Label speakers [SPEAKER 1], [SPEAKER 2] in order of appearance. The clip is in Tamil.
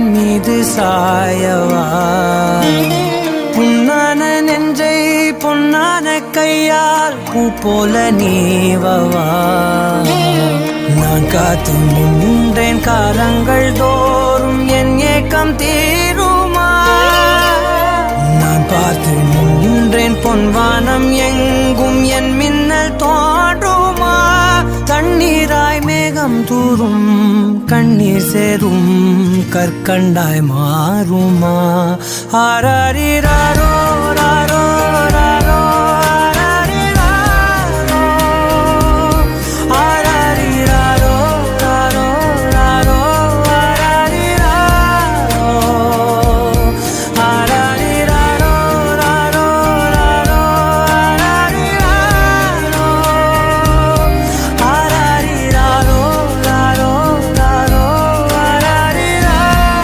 [SPEAKER 1] என் மீது சாயவா புண்ணான நெஞ்சை பொன்னான கையால் பூ போல நீவவா நான் காத்து நின்றேன் காலங்கள் தோறும் என் ஏக்கம் தீருமா நான் பார்த்து நின்றேன் பொன்வானம் எங்கும் என் மின்னல் தோன்றுமா தண்ணீராய் மேகம் தூரும் கண்ணீர் சேரும் கற்கண்டாய் மாறுமா ஆராரிராரோ